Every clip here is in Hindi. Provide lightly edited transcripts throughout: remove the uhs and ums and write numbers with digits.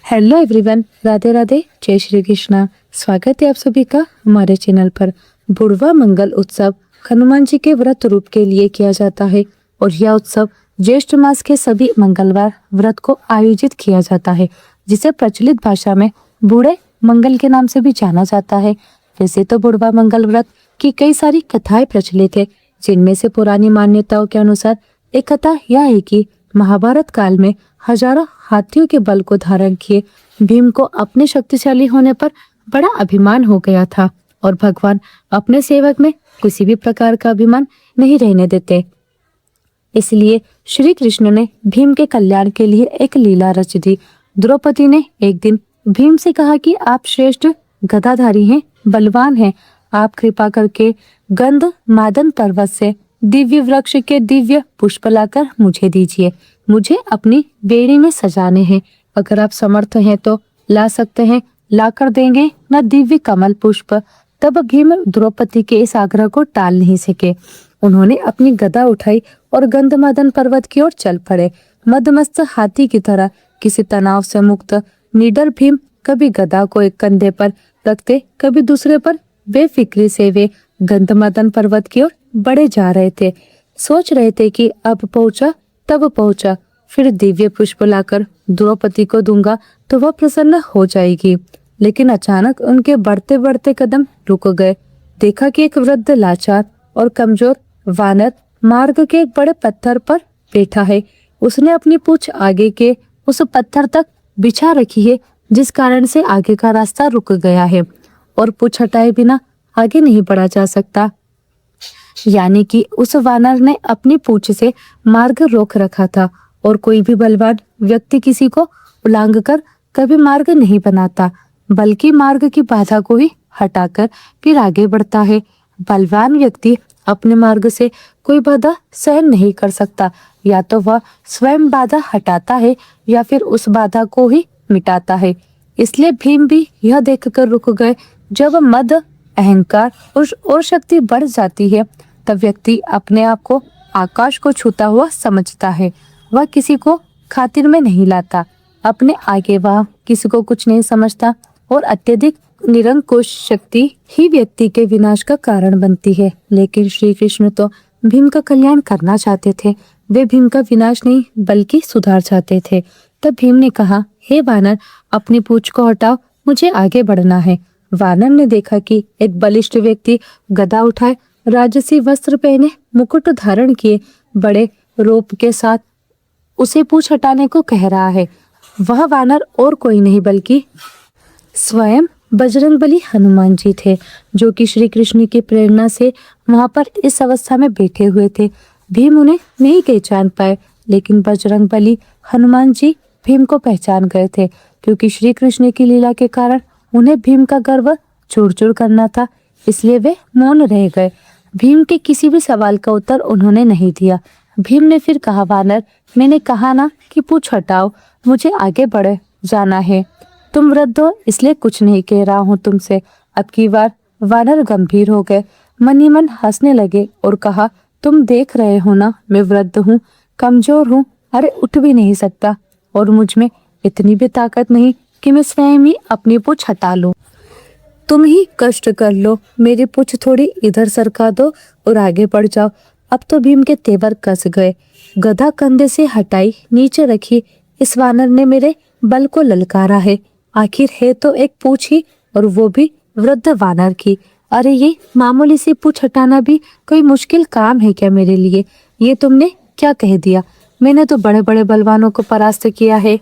हेलो एवरीवन, राधे राधे, जय श्री कृष्णा। स्वागत है आप सभी का हमारे चैनल पर। बुढ़वा मंगल उत्सव हनुमान जी के व्रत रूप के लिए किया जाता है और यह उत्सव ज्येष्ठ मास के सभी मंगलवार व्रत को आयोजित किया जाता है, जिसे प्रचलित भाषा में बूढ़े मंगल के नाम से भी जाना जाता है। वैसे तो बुढ़वा मंगल व्रत की कई सारी कथाएं प्रचलित है, जिनमें से पुरानी मान्यताओं के अनुसार एक कथा यह है कि महाभारत काल में हजारों हाथियों के बल को धारण किए भीम को अपने शक्तिशाली होने पर बड़ा अभिमान हो गया था और भगवान अपने सेवक में किसी भी प्रकार का अभिमान नहीं रहने देते। इसलिए श्री कृष्ण ने भीम के कल्याण के लिए एक लीला रच दी। द्रौपदी ने एक दिन भीम से कहा कि आप श्रेष्ठ गदाधारी हैं, बलवान हैं, आप कृपा करके गंध मादन पर्वत से दिव्य वृक्ष के दिव्य पुष्प लाकर मुझे दीजिए। मुझे अपनी बेड़ी में सजाने हैं। अगर आप समर्थ हैं तो ला सकते हैं, लाकर देंगे न दिव्य कमल पुष्प। तब भीम द्रौपदी के इस आग्रह को टाल नहीं सके। उन्होंने अपनी गदा उठाई और गंधमादन पर्वत की ओर चल पड़े। मदमस्त हाथी की तरह किसी तनाव से मुक्त निडर भीम कभी गदा को एक कंधे पर रखते, कभी दूसरे पर बेफिक्री से वे गंधमादन पर्वत की ओर बढ़े जा रहे थे। सोच रहे थे कि अब पहुंचा तब पहुंचा, फिर दिव्य पुष्प लाकर द्रौपदी को दूंगा तो वह प्रसन्न हो जाएगी। लेकिन अचानक उनके बढ़ते बढ़ते कदम रुक गए। देखा कि एक वृद्ध लाचार और कमजोर वानर मार्ग के एक बड़े पत्थर पर बैठा है। उसने अपनी पूंछ आगे के उस पत्थर तक बिछा रखी है, जिस कारण से आगे का रास्ता रुक गया है और पूंछ हटाए बिना आगे नहीं बढ़ा जा सकता। यानी कि उस वानर ने अपनी पूंछ से मार्ग रोक रखा था और कोई भी बलवान व्यक्ति किसी को उलांघ कर कभी मार्ग नहीं बनाता, बल्कि मार्ग की बाधा को ही हटाकर फिर आगे बढ़ता है। बलवान व्यक्ति अपने मार्ग से कोई बाधा सहन नहीं कर सकता। या तो वह स्वयं बाधा हटाता है या फिर उस बाधा को ही मिटाता है। इसलिए भीम भी यह देखकर रुक गए। जब मद, अहंकार और शक्ति बढ़ जाती है तब व्यक्ति अपने आप को आकाश को छूता हुआ समझता है। वह किसी को खातिर में नहीं लाता, अपने आगे वह किसी को कुछ नहीं समझता और अत्यधिक निरंकुश शक्ति ही व्यक्ति के विनाश का कारण बनती है। लेकिन श्री कृष्ण तो भीम का कल्याण करना चाहते थे। वे भीम का विनाश नहीं बल्कि सुधार चाहते थे। तब भीम ने कहा, हे वानर, अपनी पूंछ को हटाओ, मुझे आगे बढ़ना है। वानर ने देखा कि एक बलिष्ठ व्यक्ति गदा उठाए, राजसी वस्त्र पहने, मुकुट धारण किए, बड़े रोप के साथ उसे पूंछ हटाने को कह रहा है। वह वानर और कोई नहीं बल्कि स्वयं बजरंगबली हनुमान जी थे, जो कि श्री कृष्ण की प्रेरणा से वहां पर इस अवस्था में बैठे हुए थे। भीम उन्हें नहीं पहचान पाए, लेकिन बजरंगबली हनुमान जी भीम को पहचान गए थे, क्योंकि श्री कृष्ण की लीला के कारण उन्हें भीम का गर्व चूर चूर करना था। इसलिए वे मौन रह गए। भीम के किसी भी सवाल का उत्तर उन्होंने नहीं दिया। भीम ने फिर कहा, वानर, मैंने कहा ना कि पूंछ हटाओ, मुझे आगे बढ़ जाना है। तुम वृद्ध हो इसलिए कुछ नहीं कह रहा हूँ तुमसे। अब की बार वानर गंभीर हो गए, मन ही मन हंसने लगे और कहा, तुम देख रहे हो ना, मैं वृद्ध हूँ, कमजोर हूँ, अरे उठ भी नहीं सकता और मुझ में इतनी भी ताकत नहीं कि मैं स्वयं ही अपनी पूंछ हटा लूं। तुम ही कष्ट कर लो, मेरी पूंछ थोड़ी इधर सरका दो और आगे बढ़ जाओ। अब तो भीम के तेवर कस गए। गधा कंधे से हटाई, नीचे रखी। इस वानर ने मेरे बल को ललकारा है। आखिर है तो एक पूंछ ही, और वो भी वृद्ध वानर की। अरे ये मामूली सी पूंछ हटाना भी कोई मुश्किल काम है क्या मेरे लिए? ये तुमने क्या कह दिया? मैंने तो बड़े बड़े बलवानों को परास्त किया है,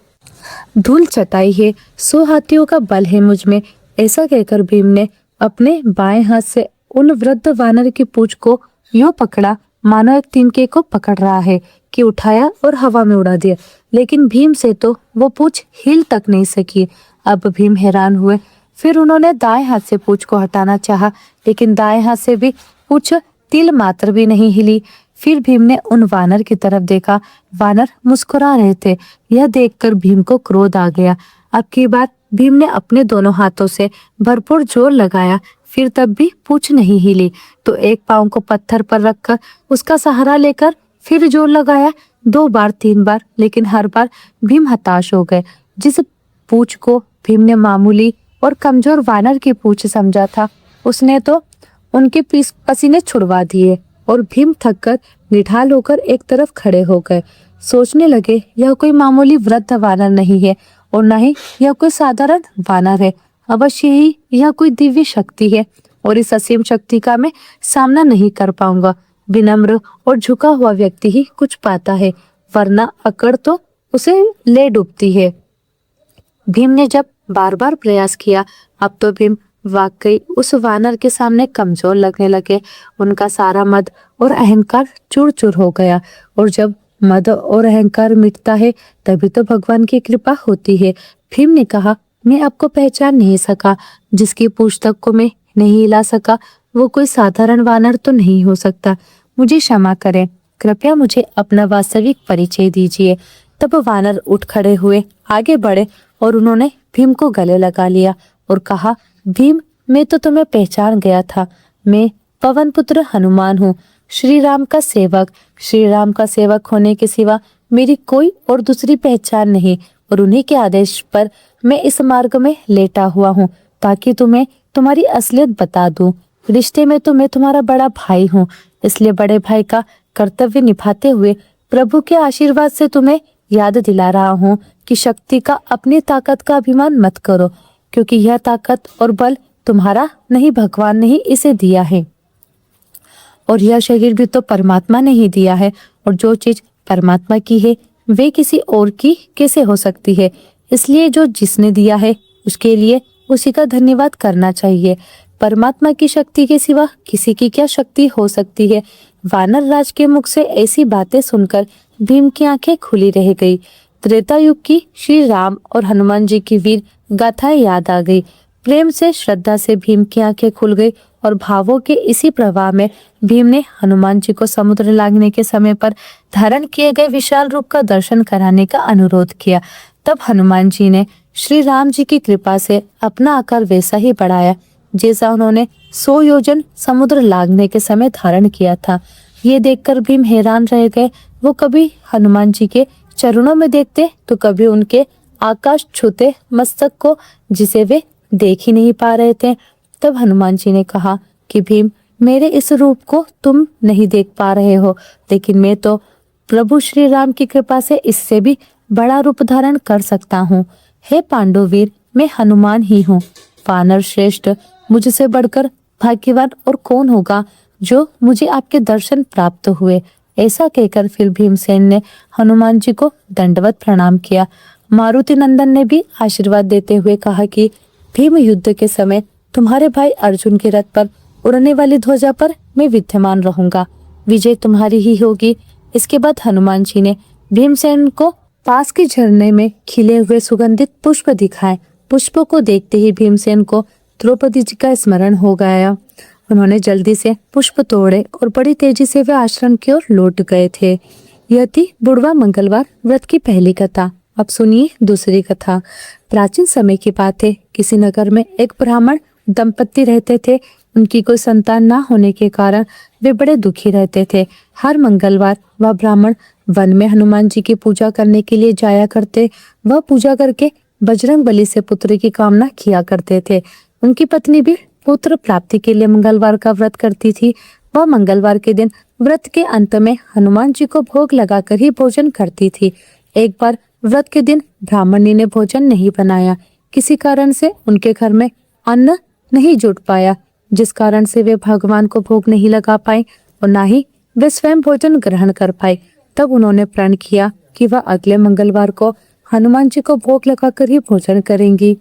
धूल चटाई है, 100 हाथियों का बल है मुझ में। ऐसा कहकर भीम ने अपने बाएं हाथ से उन वृद्ध वानर की पूंछ को यूं पकड़ा मानो एक तिनके को पकड़ रहा है, कि उठाया और हवा में उड़ा दिया। लेकिन भीम से तो वो पूंछ हिल तक नहीं सकी। अब भीम हैरान हुए। फिर उन्होंने दाएं हाथ से पूंछ को हटाना चाहा, लेकिन दाएं हाथ से भी पूंछ तिल मात्र भी नहीं हिली। फिर भीम ने उन वानर की तरफ देखा। वानर मुस्कुरा रहे थे। यह देखकर भीम को क्रोध आ गया। अब की बार भीम ने अपने दोनों हाथों से भरपूर जोर लगाया, फिर तब भी पूंछ नहीं हिली। तो एक पांव को पत्थर पर रखकर उसका सहारा लेकर फिर जोर लगाया, 2 बार 3 बार, लेकिन हर बार भीम हताश हो गए। जिस पूंछ को भीम ने मामूली और कमजोर वानर की पूंछ समझा था। उसने तो उनके पसीने छुड़वा दिए और भीम थककर निढाल होकर एक तरफ खड़े हो गए। सोचने लगे, यह कोई मामूली वृद्ध वानर नहीं है और न ही यह कोई साधारण वानर है। अवश्य ही यह कोई दिव्य शक्ति है और इस असीम शक्ति का मैं सामना नहीं कर पाऊंगा। विनम्र और झुका हुआ व्यक्ति ही कुछ पाता है, वरना अकड़ तो उसे ले डूबती है। भीम ने जब बार बार प्रयास किया, अब तो भीम वाकई उस वानर के सामने कमजोर लगने लगे। उनका सारा मद और अहंकार चूर चूर हो गया, और जब मद और अहंकार मिटता है तभी तो भगवान की कृपा होती है। भीम ने कहा, मैं आपको पहचान नहीं सका। जिसकी पूंछ तक को मैं नहीं हिला सका वो कोई साधारण वानर तो नहीं हो सकता। मुझे क्षमा करें, कृपया मुझे अपना वास्तविक परिचय दीजिए। तब वानर उठ खड़े हुए, आगे बढ़े और उन्होंने भीम को गले लगा लिया और कहा, भीम, मैं तो तुम्हें पहचान गया था। मैं पवन पुत्र हनुमान हूँ, श्री राम का सेवक। श्री राम का सेवक होने के सिवा मेरी कोई और दूसरी पहचान नहीं, और उन्हीं के आदेश पर मैं इस मार्ग में लेटा हुआ हूँ ताकि तुम्हें तुम्हारी असलियत बता दूं। रिश्ते में तो मैं तुम्हारा बड़ा भाई हूँ, इसलिए बड़े भाई का कर्तव्य निभाते हुए प्रभु के आशीर्वाद से तुम्हें याद दिला रहा हूँ कि शक्ति का, अपनी ताकत का अभिमान मत करो, क्योंकि यह ताकत और बल तुम्हारा नहीं, भगवान ने ही इसे दिया है। और यह शरीर भी तो परमात्मा ने ही दिया है, और जो चीज परमात्मा की है वे किसी और की कैसे हो सकती है। इसलिए जो जिसने दिया है उसके लिए उसी का धन्यवाद करना चाहिए। परमात्मा की शक्ति के सिवा किसी की क्या शक्ति हो सकती है। वानर राज के मुख से ऐसी बातें सुनकर भीम की आंखें खुली रह गई। त्रेता युग की श्री राम और हनुमान जी की वीर गाथाएं याद आ गई। प्रेम से, श्रद्धा से भीम की आंखें खुल गई, और भावों के इसी प्रवाह में भीम ने हनुमान जी को समुद्र लागने के समय पर धारण किए गए विशाल रूप का दर्शन कराने का अनुरोध किया। तब हनुमान जी ने श्री राम जी की कृपा से अपना आकार वैसा ही बढ़ाया जैसा उन्होंने 100 योजन समुद्र लागने के समय धारण किया था। ये देखकर भीम हैरान रह गए। वो कभी हनुमान जी के चरणों में देखते तो कभी उनके आकाश छूते मस्तक को, जिसे वे देख ही नहीं पा रहे थे। तब हनुमान जी ने कहा कि भीम, मेरे इस रूप को तुम नहीं देख पा रहे हो, लेकिन मैं तो प्रभु श्री राम की कृपा से इससे भी बड़ा रूप धारण कर सकता हूँ। हे पांडुवीर, मैं हनुमान ही हूँ। वानर श्रेष्ठ, मुझसे बढ़कर भाग्यवान और कौन होगा जो मुझे आपके दर्शन प्राप्त हुए। ऐसा कहकर फिर भीमसेन ने हनुमान जी को दंडवत प्रणाम किया। मारुति नंदन ने भी आशीर्वाद देते हुए कहा कि भीम, युद्ध के समय तुम्हारे भाई अर्जुन के रथ पर उड़ने वाली ध्वजा पर मैं विद्यमान रहूंगा। विजय तुम्हारी ही होगी। इसके बाद हनुमान जी ने भीमसेन को पास के झरने में खिले हुए सुगंधित पुष्प दिखाए। पुष्पों को देखते ही भीमसेन को द्रौपदी जी का स्मरण हो गया। उन्होंने जल्दी से पुष्प तोड़े और बड़ी तेजी से वे आश्रम की ओर लौट गए थे। यह थी बुढ़वा मंगलवार व्रत की पहली कथा। अब सुनिए दूसरी कथा। प्राचीन समय की बात है। किसी नगर में एक ब्राह्मण दंपत्ति रहते थे। उनकी कोई संतान ना होने के कारण वे बड़े दुखी रहते थे। हर मंगलवार वह ब्राह्मण वन में हनुमान जी की पूजा करने के लिए जाया करते। वह पूजा करके बजरंग बली से पुत्र की कामना किया करते थे। उनकी पत्नी भी पुत्र प्राप्ति के लिए मंगलवार का व्रत करती थी। वह मंगलवार के दिन व्रत के अंत में हनुमान जी को भोग लगाकर ही भोजन करती थी। एक बार व्रत के दिन ब्राह्मणी ने भोजन नहीं बनाया। किसी कारण से उनके घर में अन्न नहीं जुट पाया, जिस कारण से वे भगवान को भोग नहीं लगा पाए और ना ही वे स्वयं भोजन ग्रहण कर पाए। तब उन्होंने प्रण किया कि वह अगले मंगलवार को हनुमान जी को भोग लगाकर ही भोजन करेंगी।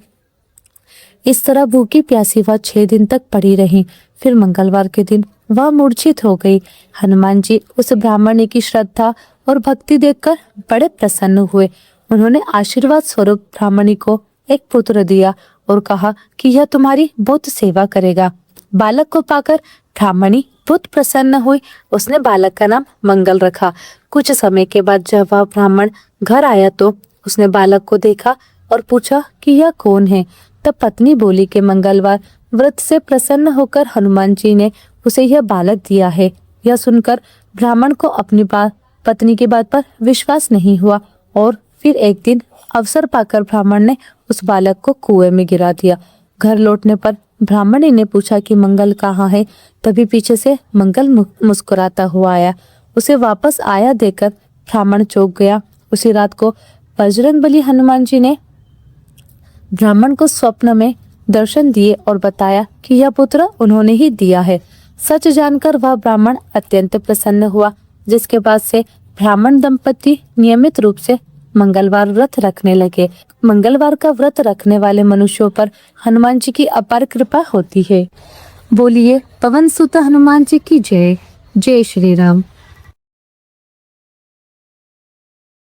इस तरह भूखी प्यासी वह 6 दिन तक पड़ी रही। फिर मंगलवार के दिन वह मूर्छित हो गई। हनुमान जी उस ब्राह्मणी की श्रद्धा और भक्ति देखकर बड़े प्रसन्न हुए। उन्होंने आशीर्वाद स्वरूप ब्राह्मणी को एक पुत्र दिया और कहा कि यह तुम्हारी बहुत सेवा करेगा। बालक को पाकर ब्राह्मणी बहुत प्रसन्न हुई। उसने बालक का नाम मंगल रखा। कुछ समय के बाद जब वह ब्राह्मण घर आया तो उसने बालक को देखा और पूछा कि यह कौन है। तब पत्नी बोली कि मंगलवार व्रत से प्रसन्न होकर हनुमान जी ने उसे यह बालक दिया है। यह सुनकर ब्राह्मण को अपनी पत्नी की बात पर विश्वास नहीं हुआ और फिर एक दिन अवसर पाकर ब्राह्मण ने उस बालक को कुएं में गिरा दिया। घर लौटने पर ब्राह्मणी ने पूछा कि मंगल कहाँ है। तभी पीछे से मंगल मुस्कुराता हुआ आया। उसे वापस आया देखकर ब्राह्मण चौंक गया। उसी रात को बजरंगबली हनुमान जी ने ब्राह्मण को स्वप्न में दर्शन दिए और बताया कि यह पुत्र उन्होंने ही दिया है। सच जानकर वह ब्राह्मण अत्यंत प्रसन्न हुआ, जिसके बाद से ब्राह्मण दंपति नियमित रूप से मंगलवार व्रत रखने लगे। मंगलवार का व्रत रखने वाले मनुष्यों पर हनुमान जी की अपार कृपा होती है। बोलिए पवन सुत हनुमान जी की जय। जय श्री राम।